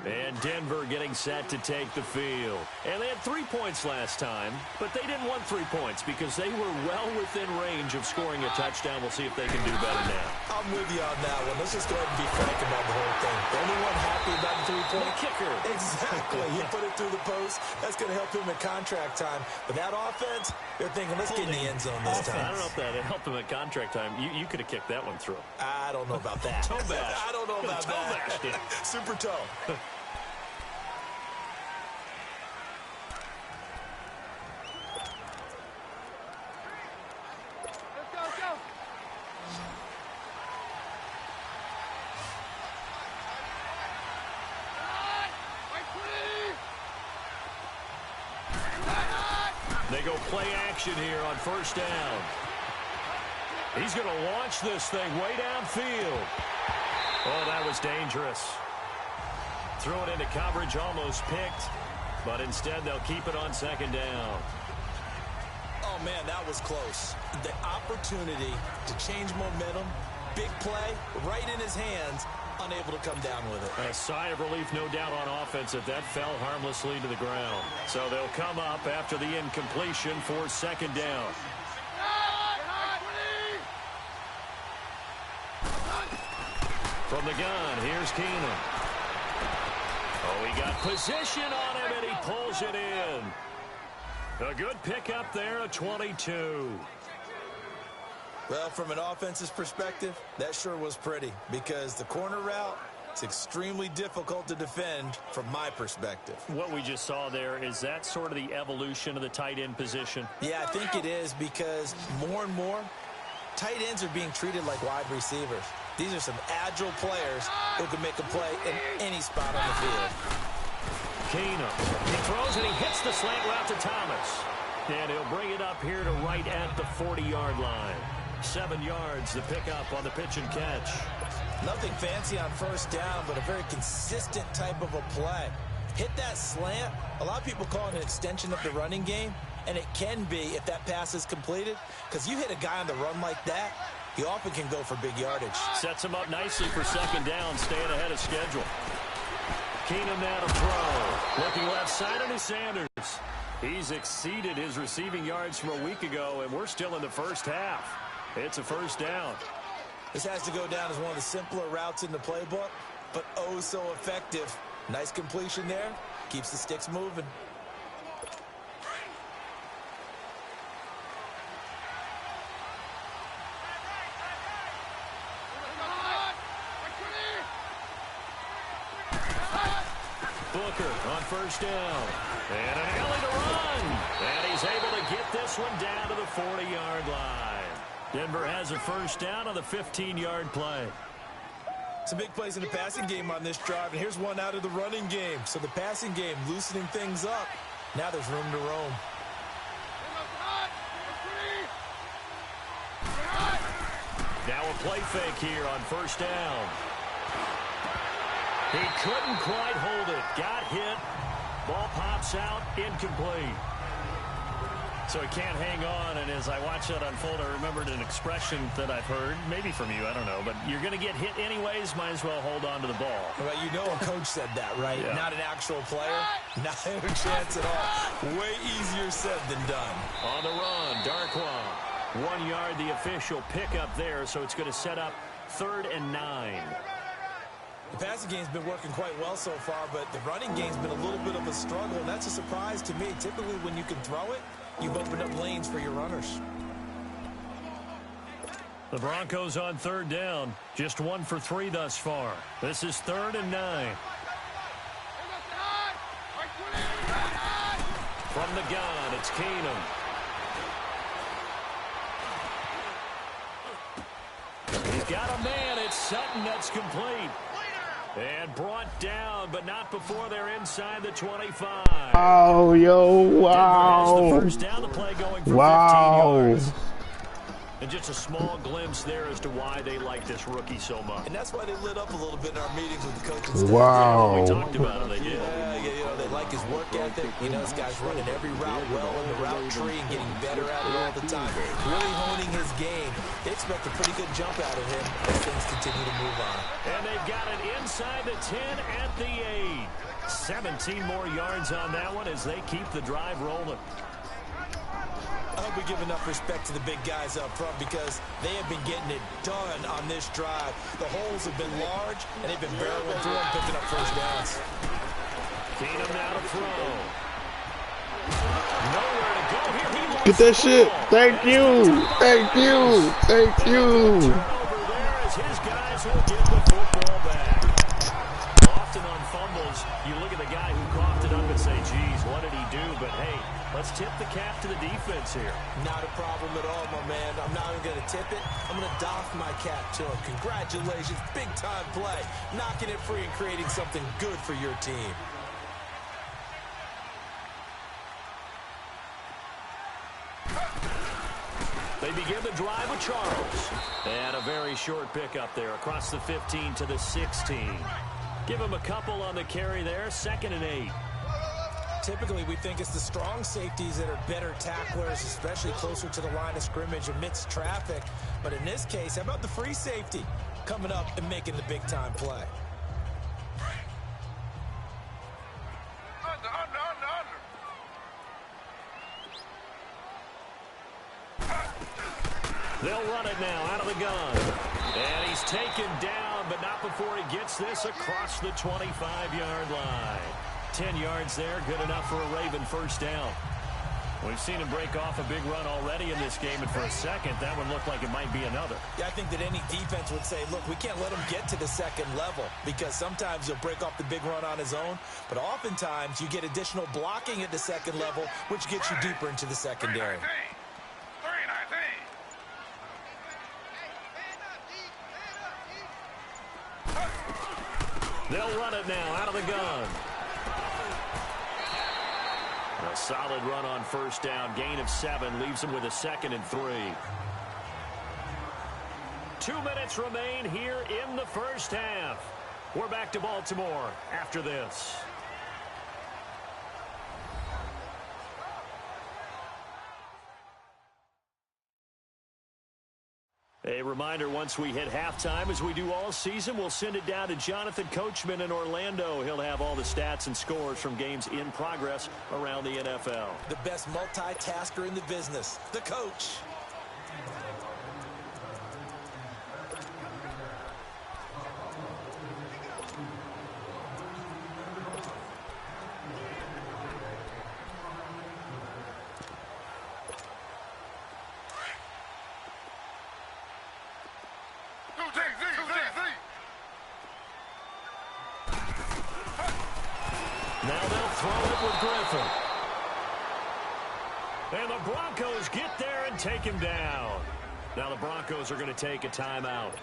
And Denver getting set to take the field. And they had 3 points last time, but they didn't want 3 points because they were well within range of scoring a touchdown. We'll see if they can do better now. I'm with you on that one. Let's just go ahead and be frank about the whole thing. Anyone happy about the 3-point? Kicker. Exactly. He put it through the post. That's going to help him in contract time. But that offense, they're thinking, let's get in the end zone this time. I don't know if that helped him at contract time. You could have kicked that one through. I don't know about that. Toe bash. I don't know about that. Super toe. They go play action here on first down. He's going to launch this thing way downfield. Oh, that was dangerous. Threw it into coverage, almost picked, but instead they'll keep it on second down. Oh, man, that was close. The opportunity to change momentum, big play, right in his hands, unable to come down with it. A sigh of relief, no doubt, on offense that fell harmlessly to the ground. So they'll come up after the incompletion for second down. From the gun, here's Keenum. Oh, he got position on him, and he pulls it in. A good pickup there, a 22. Well, from an offense's perspective, that sure was pretty because the corner route, it's extremely difficult to defend from my perspective. What we just saw there, is that sort of the evolution of the tight end position? Yeah, I think it is because more and more, tight ends are being treated like wide receivers. These are some agile players who can make a play in any spot on the field. Keenum. He throws and he hits the slant route to Thomas. And he'll bring it up here to right at the 40-yard line. 7 yards, the pickup on the pitch and catch. Nothing fancy on first down, but a very consistent type of a play. Hit that slant. A lot of people call it an extension of the running game, and it can be if that pass is completed, because you hit a guy on the run like that, he often can go for big yardage. Sets him up nicely for second down, staying ahead of schedule. Keenum now to throw. Looking left side to Sanders. He's exceeded his receiving yards from a week ago, and we're still in the first half. It's a first down. This has to go down as one of the simpler routes in the playbook, but oh so effective. Nice completion there. Keeps the sticks moving. Booker on first down. And an alley to run. And he's able to get this one down to the 40-yard line. Denver has a first down on the 15-yard play. Some big plays in the passing game on this drive, and here's one out of the running game. So the passing game loosening things up. Now there's room to roam. Now a play fake here on first down. He couldn't quite hold it. Got hit. Ball pops out. Incomplete. So he can't hang on, and as I watch that unfold, I remembered an expression that I've heard, maybe from you, I don't know, but you're going to get hit anyways, might as well hold on to the ball. Well, you know a coach said that, right? Yeah. Not an actual player. Not a chance at all. Way easier said than done. On the run, Darkwa. 1 yard, the official pickup there, so it's going to set up 3rd and 9. The passing game's been working quite well so far, but the running game's been a little bit of a struggle, and that's a surprise to me. Typically, when you can throw it, you've opened up lanes for your runners. The Broncos on 3rd down. Just 1 for 3 thus far. This is 3rd and 9. From the gun, it's Keenum. He's got a man. It's Sutton. That's complete. And brought down, but not before they're inside the 25. Oh, yo, wow. The first down, the play going for 15 yards. And just a small glimpse there as to why they like this rookie so much. And that's why they lit up a little bit in our meetings with the coaching staff. Wow. Yeah, we talked about it. They did. Yeah, they like his work ethic. This guy's running every route well in the route tree and getting better at it all the time. Really honing his game. They expect a pretty good jump out of him as things continue to move on. And they've got it inside the 10 at the 8. 17 more yards on that one as they keep the drive rolling. I hope we give enough respect to the big guys up front because they have been getting it done on this drive. The holes have been large, and they've been barreling through and picking up first downs. Keenum now to throw. Nowhere to go here. He Get that shit. Thank you. Thank you. Thank you. Turnover there as his guys will get the football back. Often on fumbles, you look at the guy who coughed it up and say, geez, what did he do? But, hey, let's tip the cap to the defense here. Not a problem at all, my man. I'm not even going to tip it. I'm going to doff my cap to him. Congratulations. Big-time play. Knocking it free and creating something good for your team. They begin the drive with Charles. And a very short pickup there across the 15 to the 16. Give him a couple on the carry there. 2nd and 8. Typically, we think it's the strong safeties that are better tacklers, especially closer to the line of scrimmage amidst traffic. But in this case, how about the free safety coming up and making the big-time play? They'll run it now out of the gun. And he's taken down, but not before he gets this across the 25-yard line. 10 yards there, good enough for a Raven first down. We've seen him break off a big run already in this game, and for a second, that one looked like it might be another. Yeah, I think that any defense would say, look, we can't let him get to the second level because sometimes he'll break off the big run on his own, but oftentimes you get additional blocking at the second level, which gets you deeper into the secondary. They'll run it now out of the gun. A solid run on first down. Gain of 7 leaves him with a 2nd and 3. 2 minutes remain here in the first half. We're back to Baltimore after this. A reminder, once we hit halftime, as we do all season, we'll send it down to Jonathan Coachman in Orlando. He'll have all the stats and scores from games in progress around the NFL. The best multitasker in the business, the coach. Now they'll throw it with Griffin. And the Broncos get there and take him down. Now the Broncos are going to take a timeout.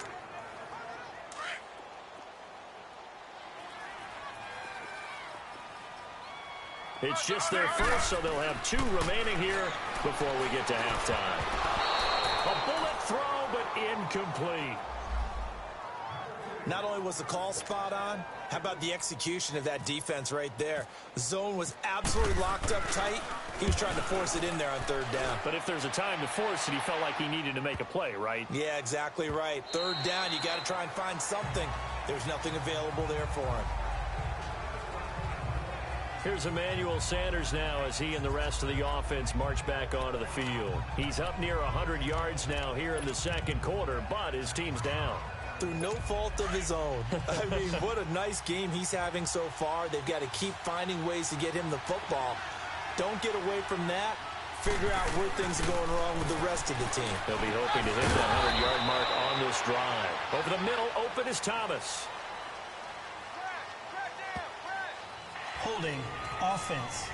It's just their first, so they'll have 2 remaining here before we get to halftime. A bullet throw, but incomplete. Not only was the call spot on, how about the execution of that defense right there? The zone was absolutely locked up tight. He was trying to force it in there on 3rd down. But if there's a time to force it, he felt like he needed to make a play, right? Yeah, exactly right. 3rd down, you got to try and find something. There's nothing available there for him. Here's Emmanuel Sanders now as he and the rest of the offense march back onto the field. He's up near 100 yards now here in the 2nd quarter, but his team's down. Through no fault of his own. I mean, what a nice game he's having so far. They've got to keep finding ways to get him the football. Don't get away from that. Figure out where things are going wrong with the rest of the team. They'll be hoping to hit that 100-yard mark on this drive. Over the middle, open is Thomas. Holding offense.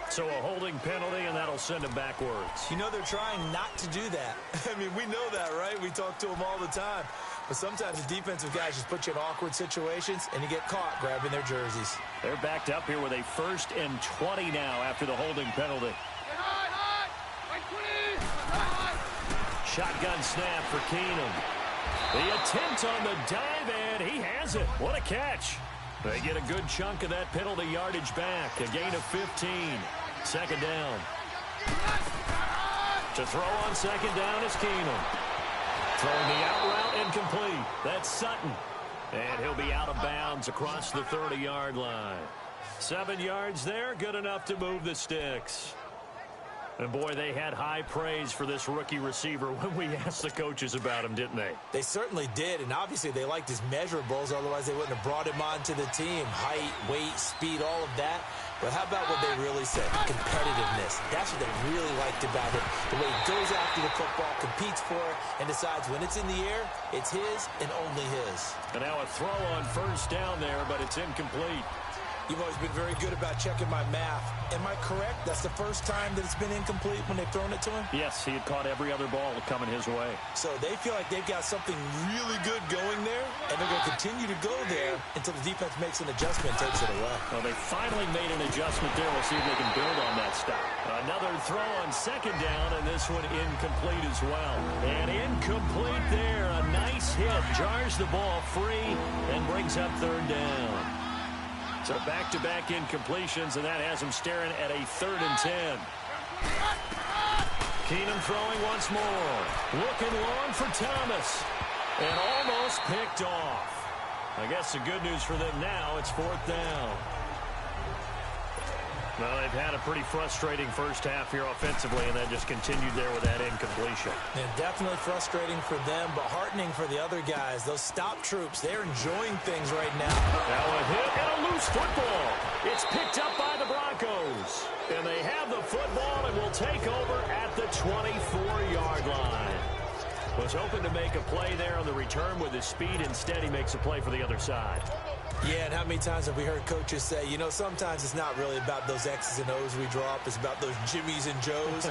So a holding penalty, and that'll send him backwards. You know they're trying not to do that. I mean, we know that, right? We talk to them all the time. But sometimes the defensive guys just put you in awkward situations, and you get caught grabbing their jerseys. They're backed up here with a 1st and 20 now after the holding penalty. Shotgun snap for Keenum. The attempt on the dive, and he has it. What a catch. They get a good chunk of that penalty yardage back. A gain of 15. Second down. To throw on second down is Keenum. Throwing the out route incomplete. That's Sutton. And he'll be out of bounds across the 30-yard line. 7 yards there, good enough to move the sticks. And, boy, they had high praise for this rookie receiver when we asked the coaches about him, didn't they? They certainly did, and obviously they liked his measurables. Otherwise, they wouldn't have brought him onto the team. Height, weight, speed, all of that. But how about what they really said? Competitiveness. That's what they really liked about him. The way he goes after the football, competes for it, and decides when it's in the air, it's his and only his. And now a throw on first down there, but it's incomplete. You've always been very good about checking my math. Am I correct? That's the first time that it's been incomplete when they've thrown it to him? Yes, he had caught every other ball coming his way. So they feel like they've got something really good going there, and they're going to continue to go there until the defense makes an adjustment and takes it away. Well, they finally made an adjustment there. We'll see if they can build on that stop. Another throw on second down, and this one incomplete as well. And incomplete there. A nice hit. Jars the ball free and brings up third down. So back-to-back incompletions, and that has him staring at a 3rd and 10. Keenum throwing once more. Looking long for Thomas. And almost picked off. I guess the good news for them now, it's 4th down. Well, they've had a pretty frustrating first half here offensively, and that just continued there with that incompletion. And definitely frustrating for them, but heartening for the other guys. Those stop troops, they're enjoying things right now. Now a hit and a loose football. It's picked up by the Broncos. And they have the football and will take over at the 24-yard line. Was hoping to make a play there on the return with his speed. Instead, he makes a play for the other side. Yeah, and how many times have we heard coaches say, you know, sometimes it's not really about those X's and O's we drop. It's about those Jimmies and Joes.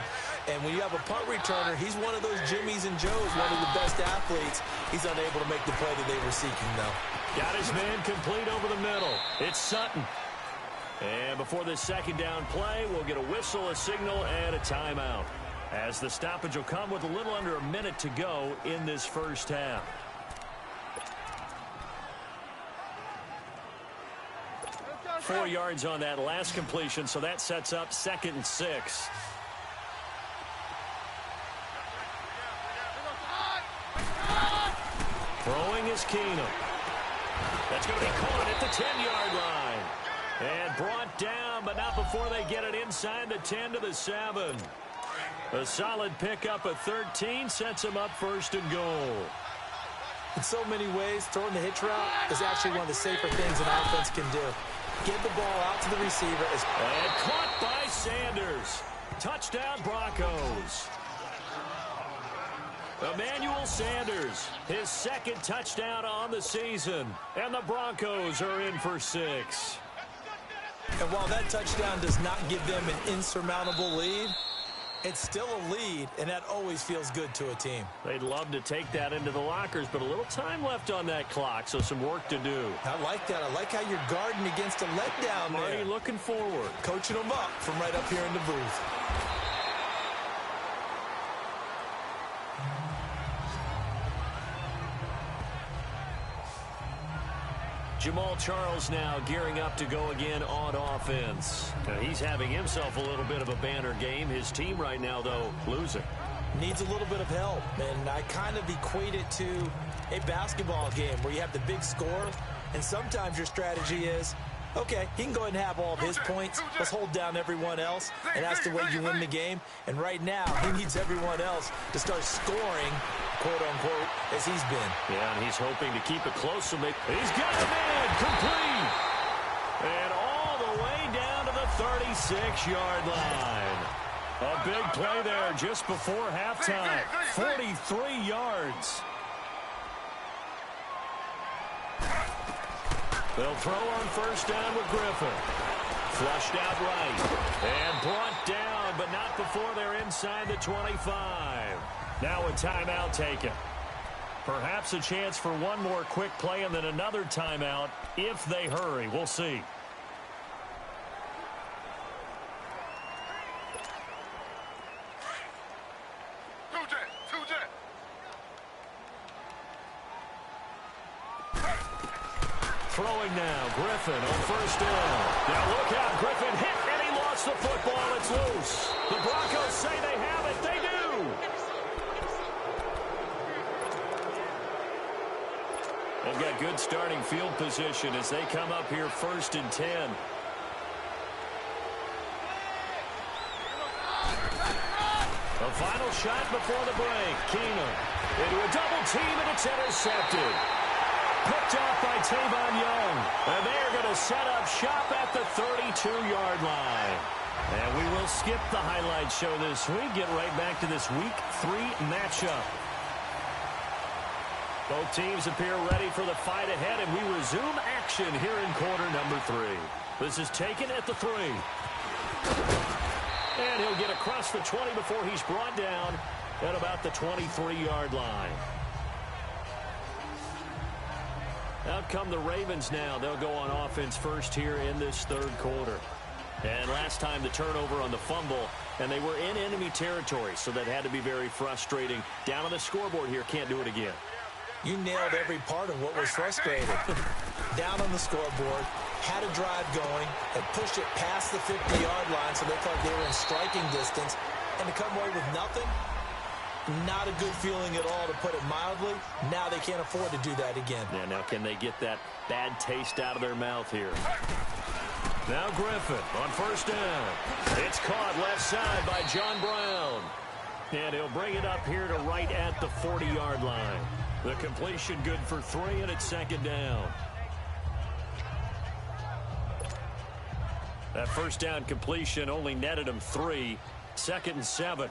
And when you have a punt returner, he's one of those Jimmies and Joes, one of the best athletes. He's unable to make the play that they were seeking, though. Got his man complete over the middle. It's Sutton. And before this second down play, we'll get a whistle, a signal, and a timeout. As the stoppage will come with a little under a minute to go in this first half. Four yards on that last completion, so that sets up 2nd and 6. Throwing is Keenum. That's going to be caught at the 10-yard line. And brought down, but not before they get it inside the 10 to the 7. A solid pickup at 13 sets him up 1st and goal. In so many ways, throwing the hitch route is actually one of the safer things an offense can do. Get the ball out to the receiver. And caught by Sanders. Touchdown, Broncos. Emmanuel Sanders, his 2nd touchdown on the season. And the Broncos are in for 6. And while that touchdown does not give them an insurmountable lead, it's still a lead, and that always feels good to a team. They'd love to take that into the lockers, but a little time left on that clock, so some work to do. I like that. I like how you're guarding against a letdown there. Marty looking forward. Coaching them up from right up here in the booth. Jamal Charles now gearing up to go again on offense. Now he's having himself a little bit of a banner game. His team right now, though, losing. Needs a little bit of help, and I kind of equate it to a basketball game where you have the big score, and sometimes your strategy is, okay, he can go ahead and have all of his points. Let's hold down everyone else, and that's the way you win the game. And right now, he needs everyone else to start scoring, quote-unquote, as he's been. Yeah, and he's hoping to keep it close. So he's got a man complete. And all the way down to the 36-yard line. A big play there just before halftime. 43 yards. They'll throw on first down with Griffin. Flushed out right. And brought down, but not before they're inside the 25. Now a timeout taken. Perhaps a chance for one more quick play and then another timeout if they hurry. We'll see. throwing now. Griffin on first down. Now look out. Griffin hit, and he lost the football. It's loose. The Broncos say they have it. They do. They've got good starting field position as they come up here 1st and 10. The final shot before the break. Keenum into a double team, and it's intercepted. Picked off by Tavon Young. And they're going to set up shop at the 32-yard line. And we will skip the highlight show this week. Get right back to this Week 3 matchup. Both teams appear ready for the fight ahead, and we resume action here in quarter number 3. This is taken at the 3. And he'll get across the 20 before he's brought down at about the 23-yard line. Out come the Ravens now. They'll go on offense first here in this 3rd quarter. And last time the turnover on the fumble, and they were in enemy territory, so that had to be very frustrating. Down on the scoreboard here, can't do it again. You nailed every part of what was frustrating. Down on the scoreboard, had a drive going, and pushed it past the 50-yard line so they felt they were in striking distance. And to come away with nothing, not a good feeling at all, to put it mildly. Now they can't afford to do that again. Yeah, now can they get that bad taste out of their mouth here? Now Griffin on first down. It's caught left side by John Brown. And he'll bring it up here to right at the 40-yard line. The completion good for 3, and it's 2nd down. That first down completion only netted him 3. 2nd and 7.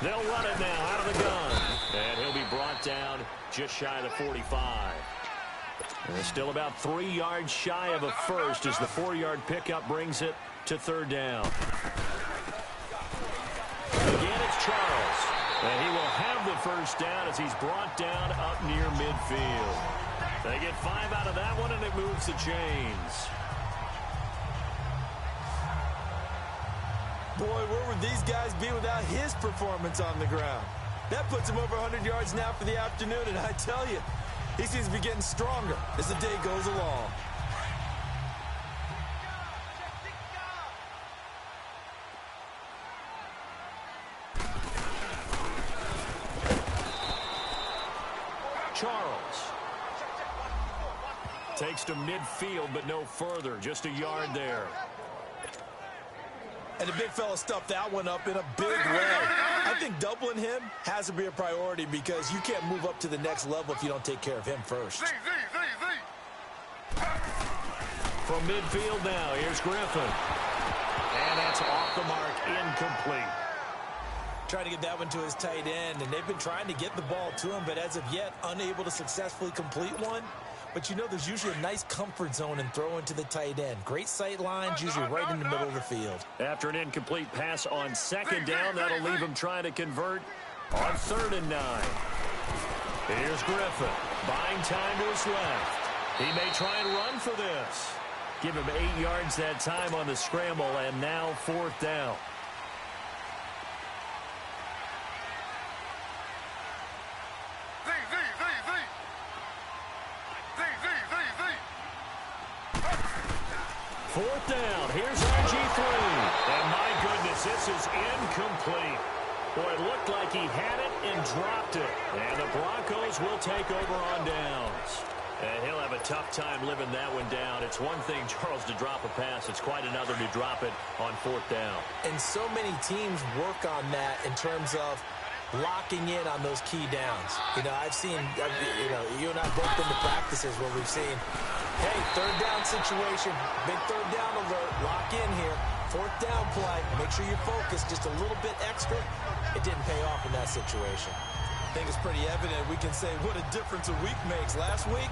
They'll run it now out of the gun. And he'll be brought down just shy of the 45. And it's still about 3 yards shy of a first as the 4-yard pickup brings it to 3rd down. Again, it's Charles. And he will have the first down as he's brought down up near midfield. They get 5 out of that one, and it moves the chains. Boy, where would these guys be without his performance on the ground? That puts him over 100 yards now for the afternoon, and I tell you, he seems to be getting stronger as the day goes along. Charles takes to midfield, but no further. Just a yard there. And the big fella stuffed that one up in a big way. I think doubling him has to be a priority because you can't move up to the next level if you don't take care of him first. From midfield now, here's Griffin. And that's off the mark, incomplete. Trying to get that one to his tight end, and they've been trying to get the ball to him, but as of yet, unable to successfully complete one. But you know, there's usually a nice comfort zone in throwing to the tight end. Great sight lines, usually right in the middle of the field. After an incomplete pass on 2nd down, that'll leave him trying to convert on 3rd and 9. Here's Griffin, buying time to his left. He may try and run for this. Give him 8 yards that time on the scramble, and now 4th down. Fourth down. Here's RG3. And my goodness, this is incomplete. Boy, it looked like he had it and dropped it. And the Broncos will take over on downs. And he'll have a tough time living that one down. It's one thing, Charles, to drop a pass. It's quite another to drop it on 4th down. And so many teams work on that in terms of locking in on those key downs. You know, I've seen, you and I both been to practices where we've seen, hey, 3rd down situation, big 3rd down alert, lock in here. 4th down play, make sure you're focused just a little bit extra. It didn't pay off in that situation. I think it's pretty evident. We can say what a difference a week makes. Last week,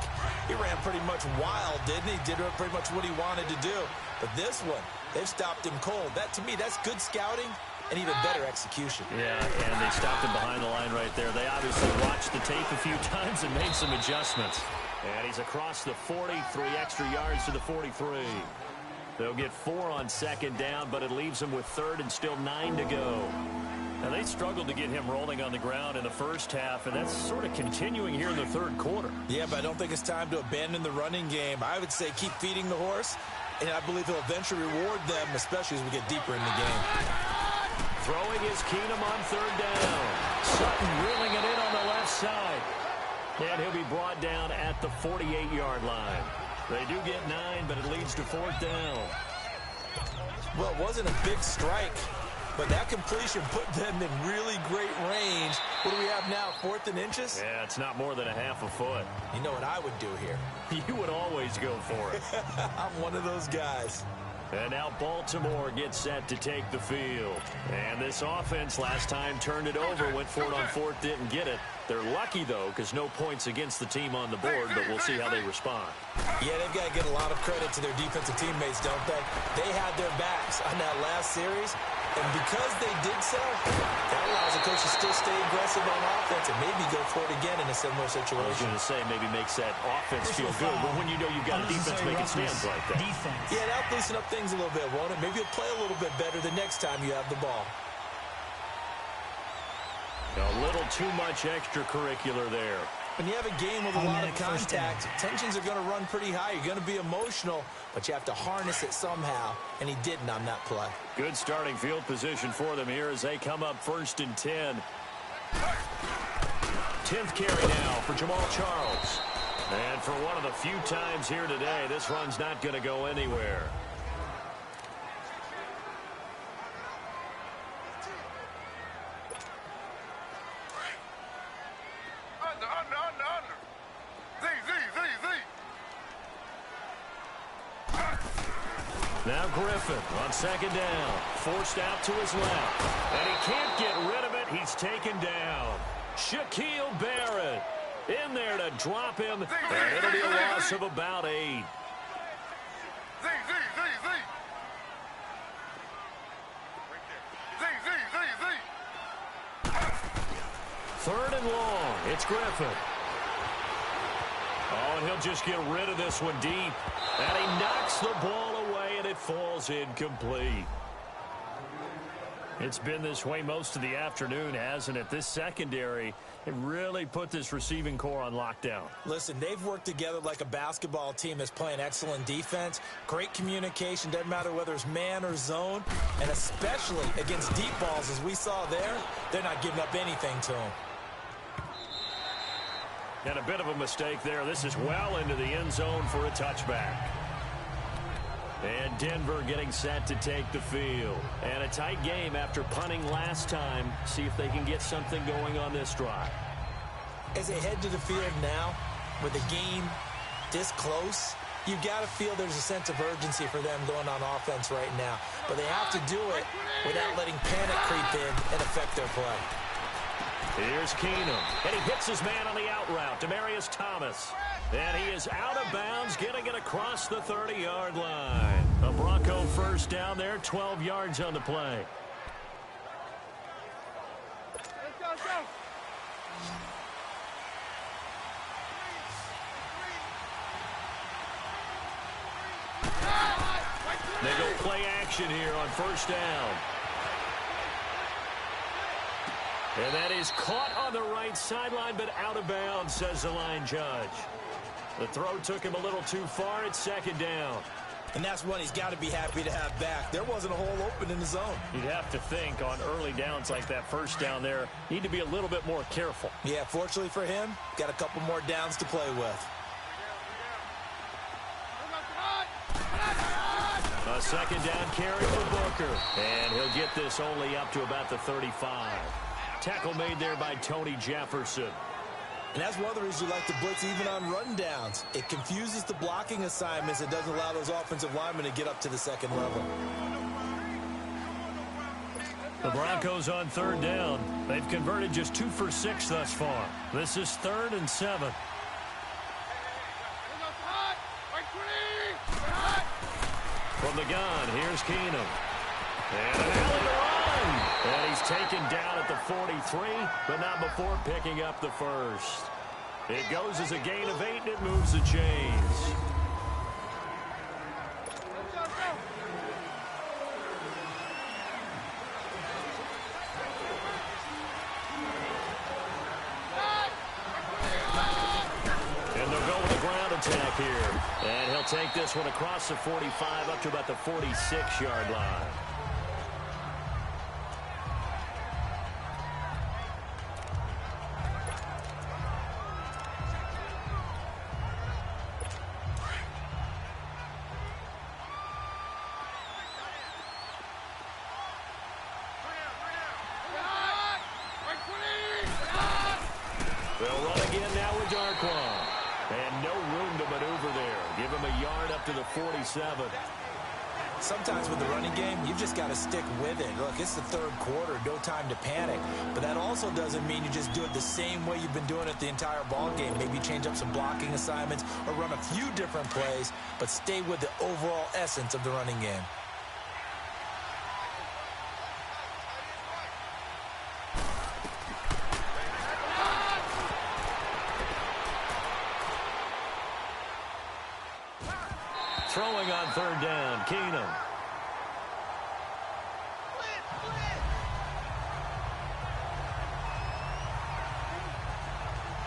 he ran pretty much wild, didn't he? Did pretty much what he wanted to do. But this one, they've stopped him cold. That, to me, that's good scouting and even better execution. Yeah, and they stopped him behind the line right there. They obviously watched the tape a few times and made some adjustments. And he's across the 40, 3 extra yards to the 43. They'll get 4 on 2nd down, but it leaves them with 3rd and still 9 to go. Now, they struggled to get him rolling on the ground in the first half, and that's sort of continuing here in the third quarter. Yeah, but I don't think it's time to abandon the running game. I would say keep feeding the horse, and I believe he'll eventually reward them, especially as we get deeper in the game. Throwing is Keenum on third down. Sutton reeling it in on the left side. And he'll be brought down at the 48-yard line. They do get 9, but it leads to fourth down. Well, it wasn't a big strike, but that completion put them in really great range. What do we have now, 4th and inches? Yeah, it's not more than a half a foot. You know what I would do here? You would always go for it. I'm one of those guys. And now Baltimore gets set to take the field. And this offense last time turned it over, went for it on fourth, didn't get it. They're lucky, though, because no points against the team on the board, but we'll see how they respond. Yeah, they've got to get a lot of credit to their defensive teammates, don't they? They had their backs on that last series, and because they did so, that allows the coach to still stay aggressive on offense and maybe go for it again in a similar situation. I was going to say maybe makes that offense feel good, but when you know you've got a defense making stands like that. Yeah, that'll loosen up things a little bit, won't it? Maybe you'll play a little bit better the next time you have the ball. A little too much extracurricular there. When you have a game with a lot of contact, tensions are going to run pretty high. You're going to be emotional, but you have to harness it somehow, and he didn't on that play. Good starting field position for them here as they come up 1st and 10. 10th carry now for Jamal Charles. And for one of the few times here today, this run's not going to go anywhere. Now Griffin on 2nd down. Forced out to his left. And he can't get rid of it. He's taken down. Shaquille Barrett in there to drop him. And it'll be a loss of about 8. Third and long. It's Griffin. Oh, and he'll just get rid of this one deep. And he knocks the ball away, and it falls incomplete. It's been this way most of the afternoon, hasn't it? This secondary, it really put this receiving core on lockdown. Listen, they've worked together like a basketball team that's playing excellent defense. Great communication, doesn't matter whether it's man or zone. And especially against deep balls, as we saw there, they're not giving up anything to them. And a bit of a mistake there. This is well into the end zone for a touchback. And Denver getting set to take the field. And a tight game after punting last time. See if they can get something going on this drive. As they head to the field now, with the game this close, you've got to feel there's a sense of urgency for them going on offense right now. But they have to do it without letting panic creep in and affect their play. Here's Keenum, and he hits his man on the out route, Demaryius Thomas. And he is out of bounds, getting it across the 30-yard line. A Bronco first down there, 12 yards on the play. Let's go. They go play action here on first down. And that is caught on the right sideline, but out of bounds, says the line judge. The throw took him a little too far. It's 2nd down. And that's one he's got to be happy to have back. There wasn't a hole open in the zone. You'd have to think on early downs like that first down there, need to be a little bit more careful. Yeah, fortunately for him, got a couple more downs to play with. A 2nd down carry for Booker. And he'll get this only up to about the 35. Tackle made there by Tony Jefferson. And that's one of the reasons you like to blitz even on run downs. It confuses the blocking assignments. It doesn't allow those offensive linemen to get up to the second level. The Broncos on 3rd down. They've converted just 2 for 6 thus far. This is 3rd and 7. From the gun, here's Keenum. And an alley to run. And he's taken down at the 43, but not before picking up the first. It goes as a gain of 8, and it moves the chains. attack here. And he'll take this one across the 45 up to about the 46-yard line. They'll run again now with Darquan. And no room to maneuver there. Give him a yard up to the 47. Sometimes with the running game, you've just got to stick with it. Look, it's the third quarter, no time to panic. But that also doesn't mean you just do it the same way you've been doing it the entire ball game. Maybe change up some blocking assignments or run a few different plays, but stay with the overall essence of the running game. Throwing on third down, Keenum.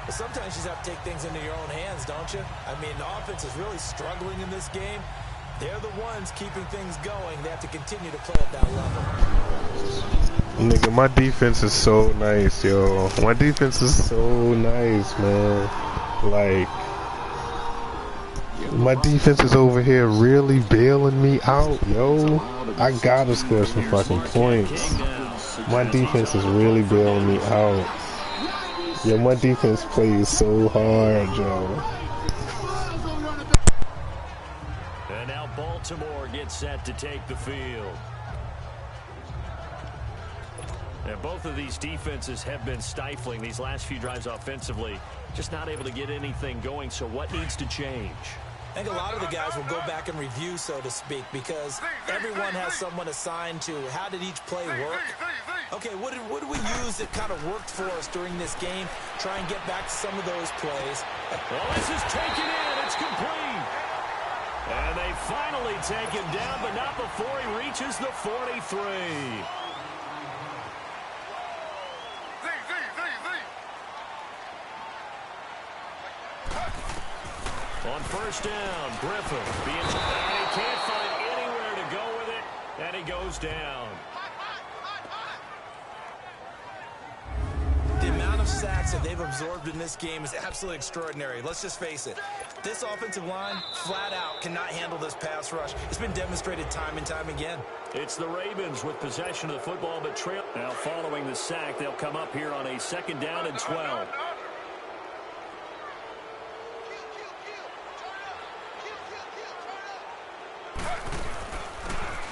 Sometimes you just have to take things into your own hands, don't you? I mean, the offense is really struggling in this game. They're the ones keeping things going. They have to continue to play at that level. Nigga, my defense is so nice, yo. My defense is so nice, man. Like, my defense is over here really bailing me out, yo. I gotta score some fucking points. My defense is really bailing me out. Yo, my defense plays so hard, yo. And now Baltimore gets set to take the field. And both of these defenses have been stifling these last few drives offensively. Just not able to get anything going, so what needs to change? I think a lot of the guys will go back and review, so to speak, because everyone has someone assigned to how did each play work. Okay, what did we use that kind of worked for us during this game? Try and get back to some of those plays. Well, this is taken in. It's complete. And they finally take him down, but not before he reaches the 43. On first down, Griffin being and he can't find anywhere to go with it, and he goes down. The amount of sacks that they've absorbed in this game is absolutely extraordinary. Let's just face it. This offensive line, flat out, cannot handle this pass rush. It's been demonstrated time and time again. It's the Ravens with possession of the football, but trail. Now following the sack, they'll come up here on a 2nd down and 12.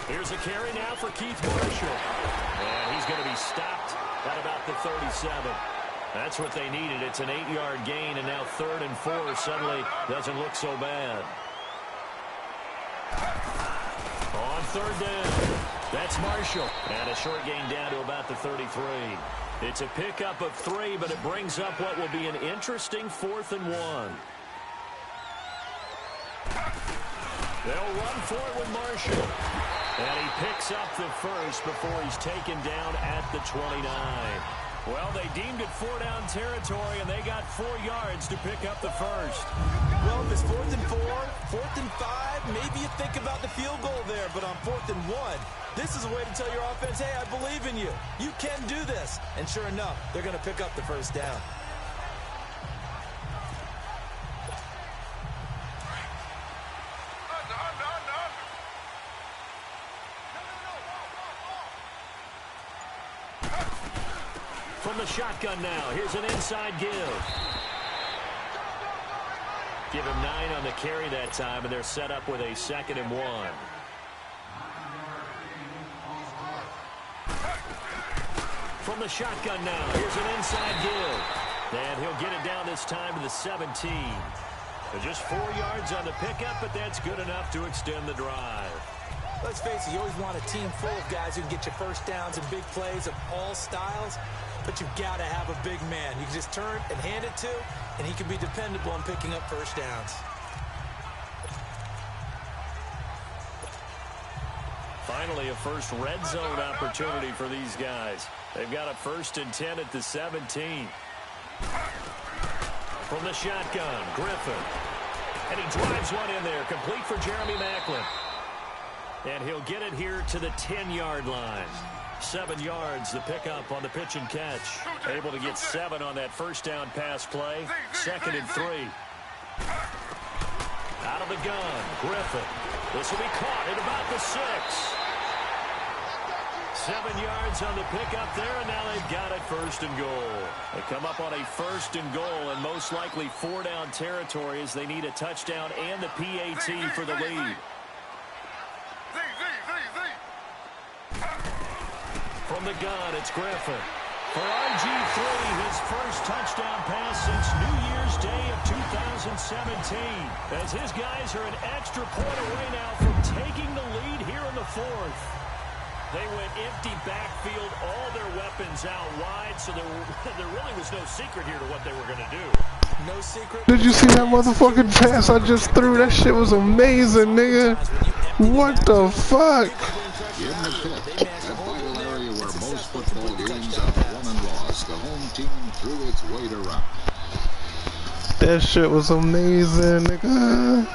Here's a carry now for Keith Marshall. And he's going to be stopped at about the 37. That's what they needed. It's an 8-yard gain, and now 3rd and 4 suddenly doesn't look so bad. On 3rd down, that's Marshall. And a short gain down to about the 33. It's a pickup of 3, but it brings up what will be an interesting 4th and 1. They'll run for it with Marshall. And he picks up the first before he's taken down at the 29. Well, they deemed it 4-down territory, and they got 4 yards to pick up the first. Well, if it's 4th and 4, 4th and 5, maybe you think about the field goal there. But on 4th and 1, this is a way to tell your offense, hey, I believe in you. You can do this. And sure enough, they're going to pick up the first down. From the shotgun now, here's an inside give. Give him 9 on the carry that time, and they're set up with a 2nd and 1. From the shotgun now, here's an inside give. And he'll get it down this time to the 17. Just 4 yards on the pickup, but that's good enough to extend the drive. Let's face it, you always want a team full of guys who can get you first downs and big plays of all styles, but you've got to have a big man you can just turn and hand it to, and he can be dependable on picking up first downs. Finally, a first red zone opportunity for these guys. They've got a 1st and 10 at the 17. From the shotgun, Griffin. And he drives one in there, complete for Jeremy Maclin. And he'll get it here to the 10-yard line. 7 yards, the pickup on the pitch and catch. Able to get 7 on that first down pass play. 2nd and 3. Out of the gun, Griffin. This will be caught at about the 6. 7 yards on the pickup there, and now they've got it 1st and goal. They come up on a 1st and goal, and most likely 4-down territory as they need a touchdown and the PAT for the lead. From the gun, it's Griffin. For RG3, his first touchdown pass since New Year's Day of 2017. As his guys are an extra point away now from taking the lead here in the 4th. They went empty backfield, all their weapons out wide, so there really was no secret here to what they were going to do. No secret. Did you see that motherfucking pass I just threw? That shit was amazing, nigga. What the fuck? In the fifth, that vital area where most football games are won and lost, the home team threw its weight around. That shit was amazing, nigga.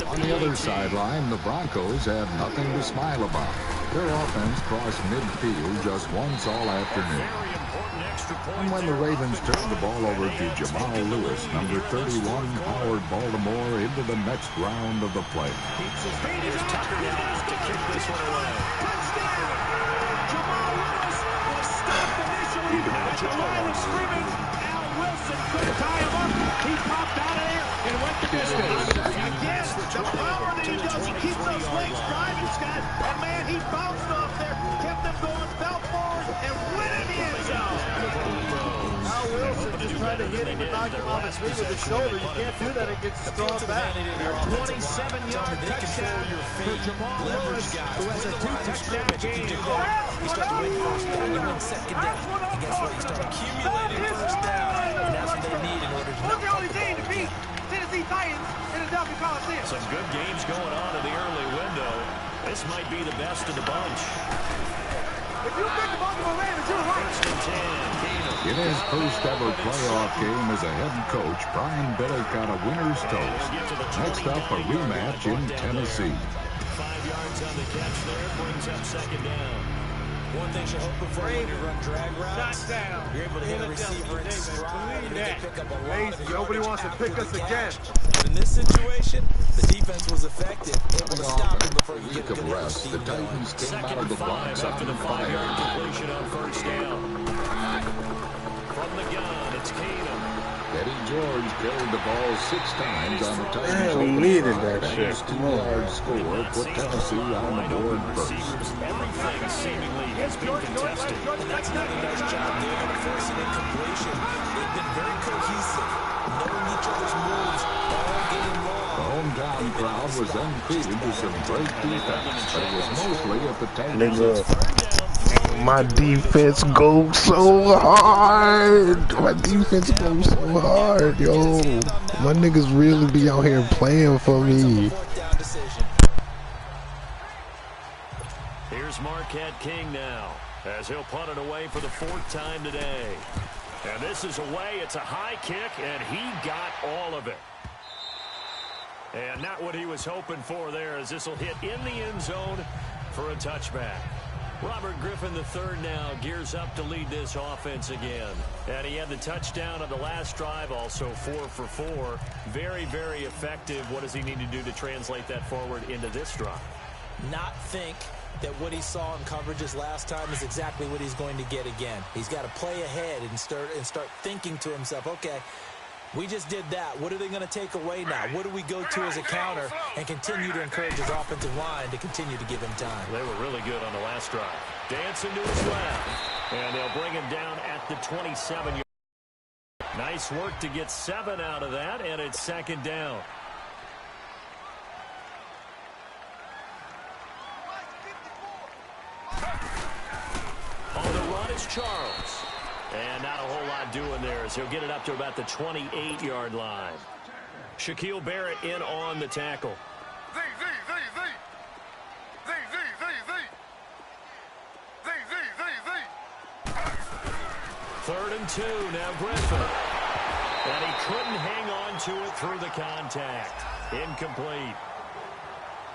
On the other sideline, the Broncos had nothing to smile about. Their offense crossed midfield just once all afternoon. And when the Ravens turned the ball over to Jamal Lewis, number 31, powered Baltimore into the next round of the play. Here's Tucker now to kick this one away. Jamal Lewis was stopped initially at the line of scrimmage. Al Wilson couldn't tie him up. He popped out of there and went the distance. Again, the power that he does, he keeps those legs driving, Scott. And man, he bounced off there, kept them going, fell forward, and went in the end zone. Al Wilson just tried to hit him and knock him off his feet with his shoulder. You can't do that against the strong back. 27-yard touchdown for Jamal Lewis, who has a 2-touchdown game. You start to win first down, you win second down, and guess what? You start accumulating first down, and that's what they need in order to not the only team to beat Tennessee Titans in the Delphi Coliseum. Some good games going on in the early window. This might be the best of the bunch. If you pick the Baltimore Ravens, you're right. 1st and 10. In his first ever playoff game as a head coach, Brian Billick got a winner's toast. Next up, a rematch in Tennessee. 5 yards on the catch there, brings up 2nd down. One thing you're hoping for when you run drag routes, you're able to hit a receiver in stride and they pick up a lot. Nobody wants to pick us again. But in this situation, the defense was effective, able to stop him before you get a good rest. The Titans came out of the box after the on 5-yard fire. completion on 1st down. From the gun, it's Keenum. Eddie George carried the ball 6 times on the Titans. Man, we needed that shit. His 2-yard score put Tennessee on the board first. Everything seemingly has been contested. And that's another nice job there to force an incompletion. They've been very cohesive, knowing each other's moves all game long. The hometown crowd was then feeding to some great defense, but it was mostly at the Titans. My defense goes so hard. My defense goes so hard, yo. My niggas really be out here playing for me. Here's Marquette King now, as he'll punt it away for the 4th time today. And this is away. It's a high kick, and he got all of it. And not what he was hoping for there, as this will hit in the end zone for a touchback. Robert Griffin III now gears up to lead this offense again. And he had the touchdown on the last drive, also 4 for 4. Very, very effective. What does he need to do to translate that forward into this drive? Not think that what he saw in coverages last time is exactly what he's going to get again. He's got to play ahead and start thinking to himself, okay, we just did that. What are they going to take away now? What do we go to as a counter and continue to encourage his offensive line to continue to give him time? They were really good on the last drive. Dancing to his left. And they'll bring him down at the 27-yard. Nice work to get 7 out of that, and it's 2nd down. On the run is Charles. And not a whole lot doing there as he'll get it up to about the 28-yard line. Shaquille Barrett in on the tackle. 3rd and 2. Now Griffin. And he couldn't hang on to it through the contact. Incomplete.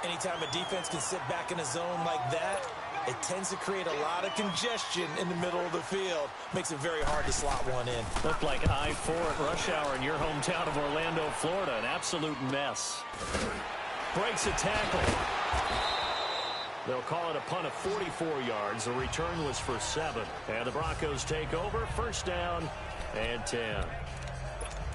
Anytime a defense can sit back in a zone like that, it tends to create a lot of congestion in the middle of the field. Makes it very hard to slot one in. Looked like I-4 at rush hour in your hometown of Orlando, Florida. An absolute mess. Breaks a tackle. They'll call it a punt of 44 yards. The return was for 7. And the Broncos take over. 1st down and 10.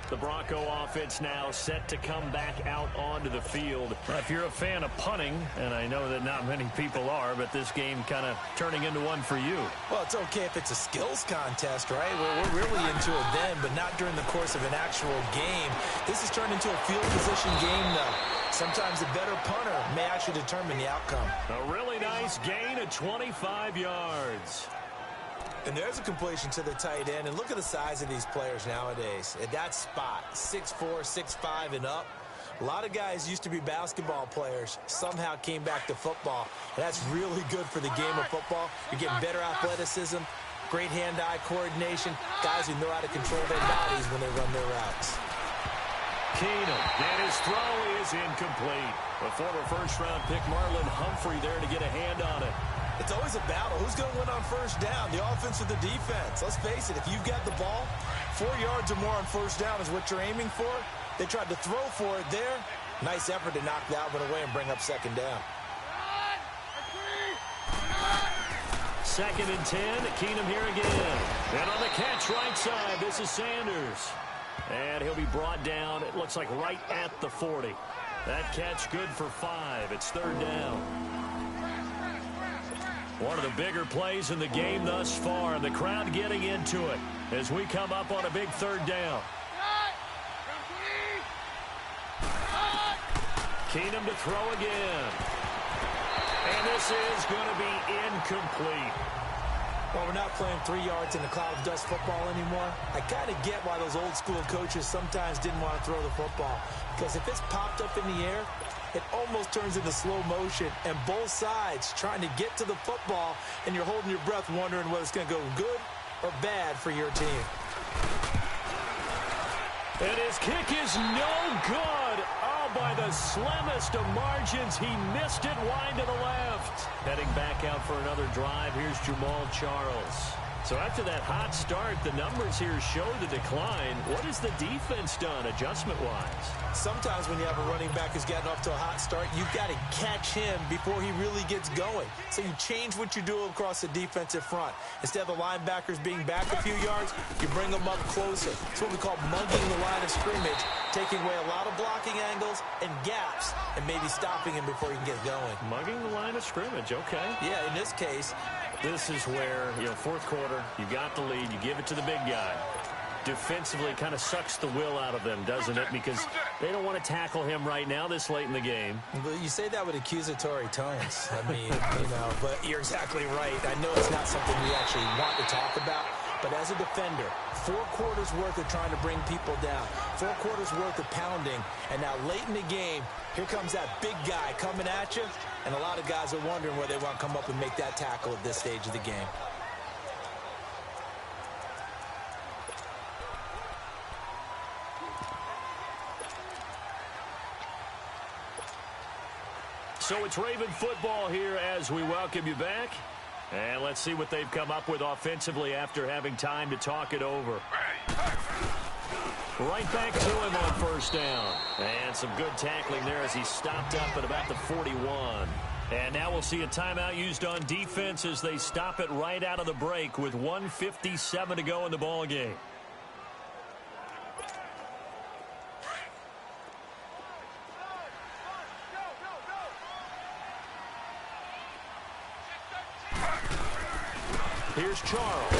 The Bronco offense now set to come back out onto the field. If you're a fan of punting, and I know that not many people are, but this game kind of turning into one for you. Well, it's okay if it's a skills contest, right? We're really into it then, but not during the course of an actual game. This has turned into a field position game, though. Sometimes the better punter may actually determine the outcome. A really nice gain of 25 yards. And there's a completion to the tight end. And look at the size of these players nowadays. At that spot, 6'4", 6'5", and up. A lot of guys used to be basketball players, somehow came back to football. And that's really good for the game of football. You're getting better athleticism, great hand-eye coordination, guys who know how to control their bodies when they run their routes. Keenum, and his throw is incomplete. A former first-round pick, Marlon Humphrey, there to get a hand on it. It's always a battle. Who's going to win on 1st down, the offense or the defense? Let's face it, if you've got the ball, 4 yards or more on 1st down is what you're aiming for. They tried to throw for it there. Nice effort to knock that one away and bring up 2nd down. 2nd and 10. Keenum here again. And on the catch right side, this is Sanders. And he'll be brought down, it looks like right at the 40. That catch good for 5. It's 3rd down. One of the bigger plays in the game thus far, and the crowd getting into it as we come up on a big 3rd down. Keenum to throw again. And this is going to be incomplete. Well, we're not playing 3 yards in a cloud of dust football anymore. I kind of get why those old school coaches sometimes didn't want to throw the football. Because if it's popped up in the air, it almost turns into slow motion, and both sides trying to get to the football, and you're holding your breath wondering whether it's going to go good or bad for your team. And his kick is no good. Oh, by the slimmest of margins, he missed it wide to the left. Heading back out for another drive, here's Jamal Charles. So after that hot start, the numbers here show the decline. What has the defense done adjustment-wise? Sometimes when you have a running back who's gotten off to a hot start, you've got to catch him before he really gets going. So you change what you do across the defensive front. Instead of the linebackers being back a few yards, you bring them up closer. It's what we call mugging the line of scrimmage, taking away a lot of blocking angles and gaps, and maybe stopping him before he can get going. Mugging the line of scrimmage, okay. Yeah, in this case, this is where, 4th quarter, you got the lead, you give it to the big guy. Defensively kind of sucks the will out of them, doesn't it? Because they don't want to tackle him right now this late in the game. But you say that with accusatory tones. I mean, but you're exactly right. I know it's not something we actually want to talk about. But as a defender, 4 quarters worth of trying to bring people down, 4 quarters worth of pounding, and now late in the game, here comes that big guy coming at you, and a lot of guys are wondering where they want to come up and make that tackle at this stage of the game. So it's Raven football here as we welcome you back. And let's see what they've come up with offensively after having time to talk it over. Right back to him on 1st down. And some good tackling there as he stopped up at about the 41. And now we'll see a timeout used on defense as they stop it right out of the break with 1:57 to go in the ball game. Here's Charles.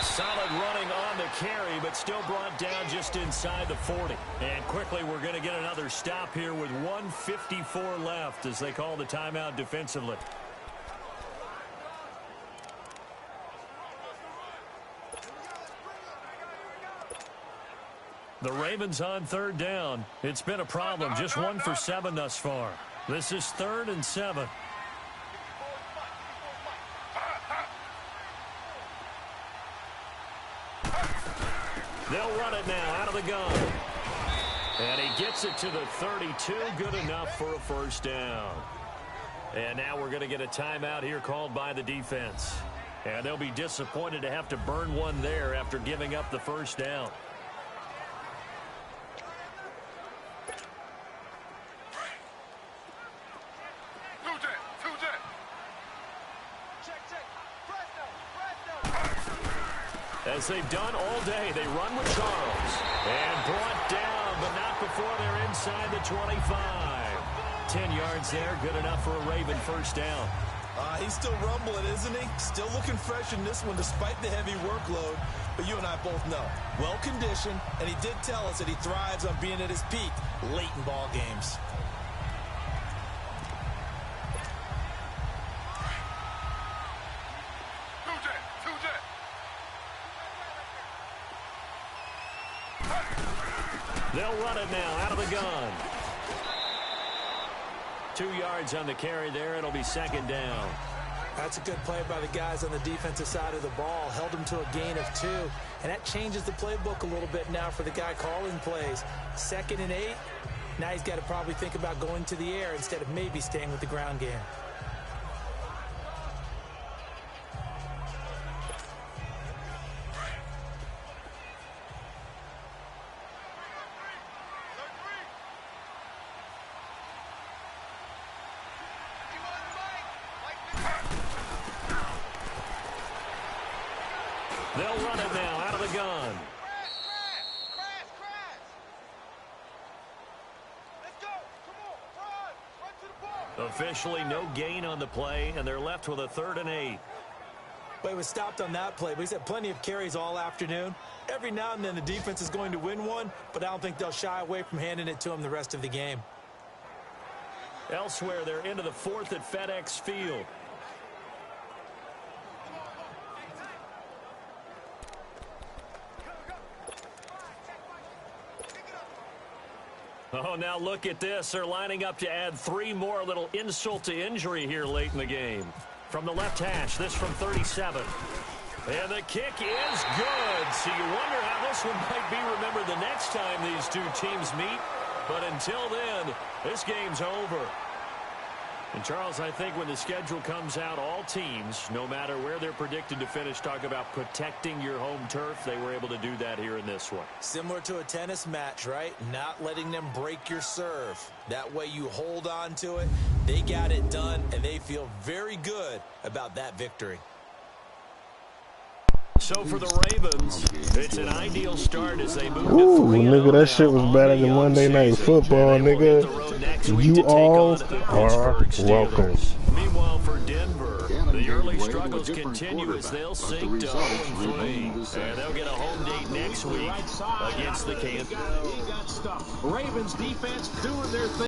Solid running on the carry, but still brought down just inside the 40. And quickly, we're going to get another stop here with 1:54 left as they call the timeout defensively. The Ravens on 3rd down. It's been a problem. Just 1 for 7 thus far. This is 3rd and 7. They'll run it now out of the gun. And he gets it to the 32. Good enough for a first down. And now we're going to get a timeout here called by the defense. And they'll be disappointed to have to burn one there after giving up the first down. As they've done all day, they run with Charles. And brought down, but not before they're inside the 25. 10 yards there, good enough for a Raven first down. He's still rumbling, isn't he? Still looking fresh in this one despite the heavy workload. But you and I both know, well-conditioned, and he did tell us that he thrives on being at his peak late in ball games. They'll run it now out of the gun. 2 yards on the carry there. It'll be second down. That's a good play by the guys on the defensive side of the ball. Held them to a gain of 2. And that changes the playbook a little bit now for the guy calling plays. 2nd and 8. Now he's got to probably think about going to the air instead of maybe staying with the ground game. They'll run it now out of the gun. Officially no gain on the play, and they're left with a 3rd and 8. Well, he was stopped on that play, but he's had plenty of carries all afternoon. Every now and then the defense is going to win one, but I don't think they'll shy away from handing it to him the rest of the game. Elsewhere, they're into the 4th at FedEx Field. Oh, now look at this. They're lining up to add 3 more, a little insult to injury here late in the game. From the left hash, this from 37. And the kick is good. So you wonder how this one might be remembered the next time these two teams meet. But until then, this game's over. And, Charles, I think when the schedule comes out, all teams, no matter where they're predicted to finish, talk about protecting your home turf. They were able to do that here in this one. Similar to a tennis match, right? Not letting them break your serve. That way you hold on to it. They got it done, and they feel very good about that victory. So for the Ravens, it's an ideal start as they move to 3-0. Nigga, that shit was better than Monday Night Football, nigga. You all are welcome. Meanwhile, for Denver, the early struggles continue as they'll sink to 0-3. And they'll get a home date next week against the Kansas. Ravens defense doing their thing.